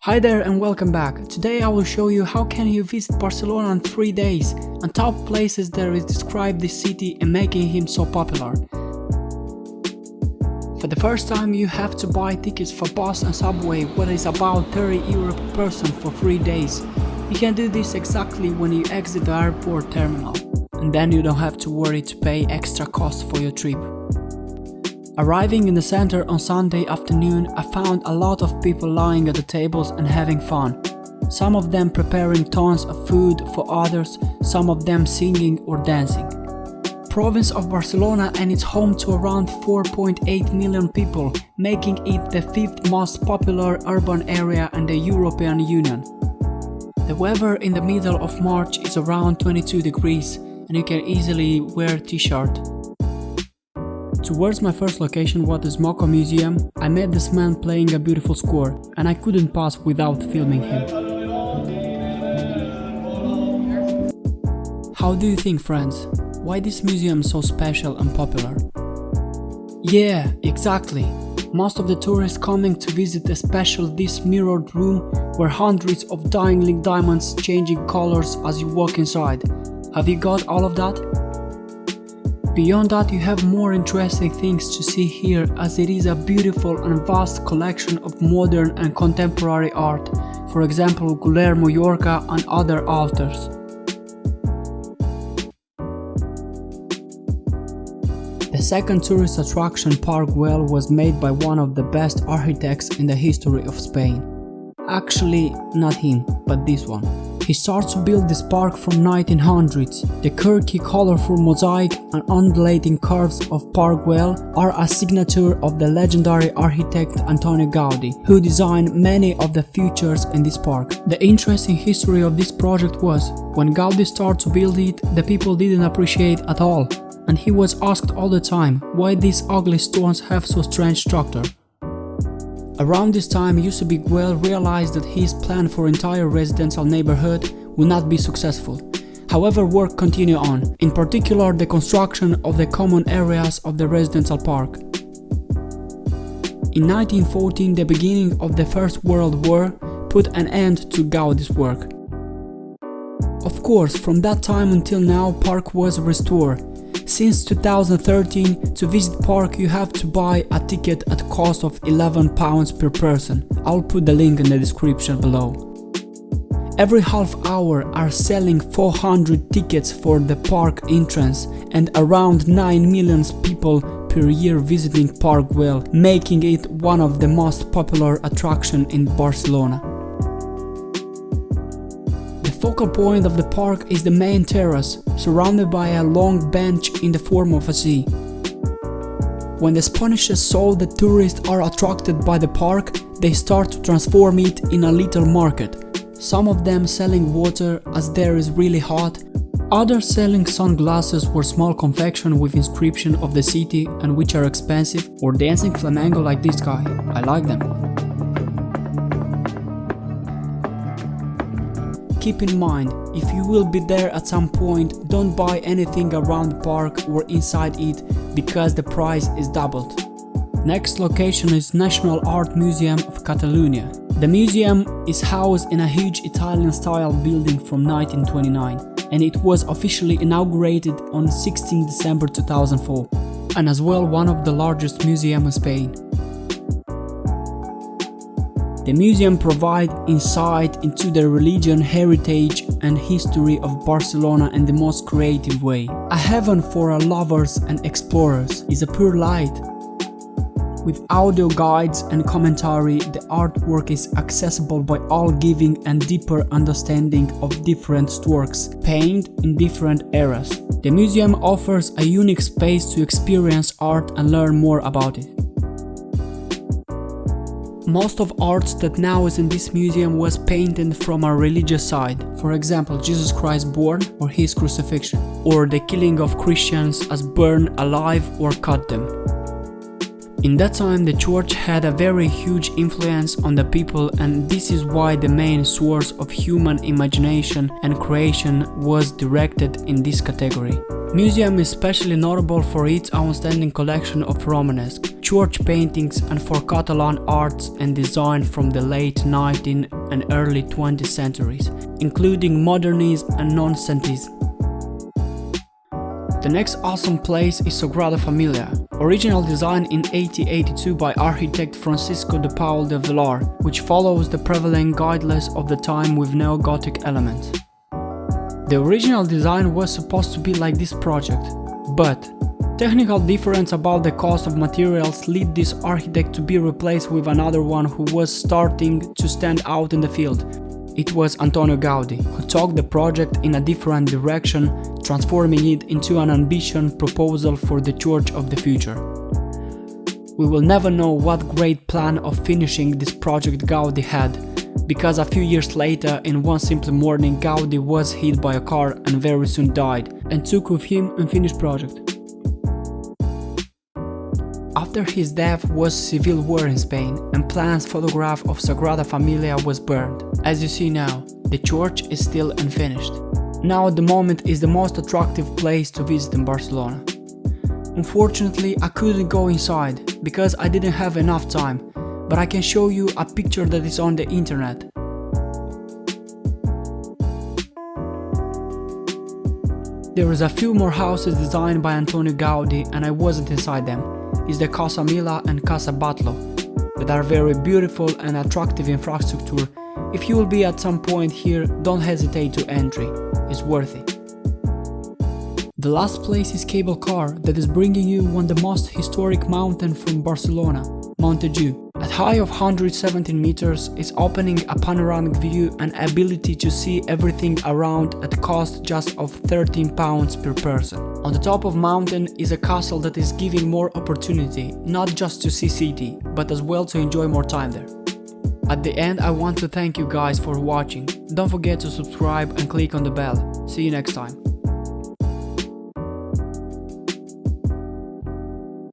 Hi there and welcome back. Today I will show you how can you visit Barcelona in 3 days and top places that describe this city and making him so popular. For the first time you have to buy tickets for bus and subway, what is about €30 per person for 3 days. You can do this exactly when you exit the airport terminal, and then you don't have to worry to pay extra cost for your trip. Arriving in the center on Sunday afternoon, I found a lot of people lying at the tables and having fun. Some of them preparing tons of food for others, some of them singing or dancing. Province of Barcelona, and it's home to around 4.8 million people, making it the 5th most popular urban area in the European Union. The weather in the middle of March is around 22 degrees and you can easily wear a t-shirt. Towards my first location, what is MOCO Museum, I met this man playing a beautiful score and I couldn't pass without filming him. How do you think, friends? Why this museum is so special and popular? Yeah, exactly. Most of the tourists coming to visit especially this mirrored room where hundreds of dangling diamonds changing colors as you walk inside. Have you got all of that? Beyond that, you have more interesting things to see here, as it is a beautiful and vast collection of modern and contemporary art, for example Guell, Mallorca and other authors. The second tourist attraction, Park Güell, was made by one of the best architects in the history of Spain. Actually, not him, but this one. He starts to build this park from 1900s. The quirky, colorful mosaic and undulating curves of Park Güell are a signature of the legendary architect Antonio Gaudi, who designed many of the features in this park. The interesting history of this project was, when Gaudi started to build it, the people didn't appreciate it at all, and he was asked all the time why these ugly stones have so strange structure. Around this time, Yusubi Guell realized that his plan for entire residential neighborhood would not be successful. However, work continued on, in particular the construction of the common areas of the residential park. In 1914, the beginning of the First World War put an end to Gaudi's work. Of course, from that time until now, park was restored. Since 2013, to visit park you have to buy a ticket at cost of £11 per person. I'll put the link in the description below. Every half hour are selling 400 tickets for the park entrance, and around 9 million people per year visiting Park Güell, making it one of the most popular attractions in Barcelona. The focal point of the park is the main terrace, surrounded by a long bench in the form of a C. When the Spaniards saw that tourists are attracted by the park, they start to transform it in a little market. Some of them selling water as there is really hot, others selling sunglasses or small confection with inscription of the city and which are expensive, or dancing flamenco like this guy. I like them. Keep in mind, if you will be there at some point, don't buy anything around the park or inside it, because the price is doubled. Next location is National Art Museum of Catalonia. The museum is housed in a huge Italian-style building from 1929, and it was officially inaugurated on 16 December 2004, and as well one of the largest museums in Spain. The museum provides insight into the religion, heritage and history of Barcelona in the most creative way. A heaven for lovers and explorers is a pure light. With audio guides and commentary, the artwork is accessible by all, giving a deeper understanding of different strokes painted in different eras. The museum offers a unique space to experience art and learn more about it. Most of art that now is in this museum was painted from a religious side, for example Jesus Christ born or his crucifixion, or the killing of Christians as burned alive or cut them. In that time the church had a very huge influence on the people, and this is why the main source of human imagination and creation was directed in this category. Museum is especially notable for its outstanding collection of Romanesque, church paintings and for Catalan arts and design from the late 19th and early 20th centuries, including modernism and noucentisme. The next awesome place is Sagrada Familia, original design in 1882 by architect Francisco de Paul de Villar, which follows the prevalent guidelines of the time with neo-Gothic elements. The original design was supposed to be like this project, but technical difference about the cost of materials led this architect to be replaced with another one who was starting to stand out in the field. It was Antonio Gaudi, who took the project in a different direction, transforming it into an ambitious proposal for the church of the future. We will never know what great plan of finishing this project Gaudi had, because a few years later, in one simple morning, Gaudi was hit by a car and very soon died, and took with him unfinished project. After his death was civil war in Spain, and plans photograph of Sagrada Familia was burned. As you see now, the church is still unfinished. Now at the moment is the most attractive place to visit in Barcelona. Unfortunately, I couldn't go inside, because I didn't have enough time, but I can show you a picture that is on the internet. There is a few more houses designed by Antonio Gaudi and I wasn't inside them. It's the Casa Mila and Casa Batlló, that are very beautiful and attractive infrastructure. If you will be at some point here, don't hesitate to entry, it's worth it. The last place is Cable Car, that is bringing you one of the most historic mountain from Barcelona, Montjuïc. At height of 117 meters, it's opening a panoramic view and ability to see everything around at cost just of £13 per person. On the top of mountain is a castle that is giving more opportunity, not just to see city, but as well to enjoy more time there. At the end, I want to thank you guys for watching. Don't forget to subscribe and click on the bell. See you next time.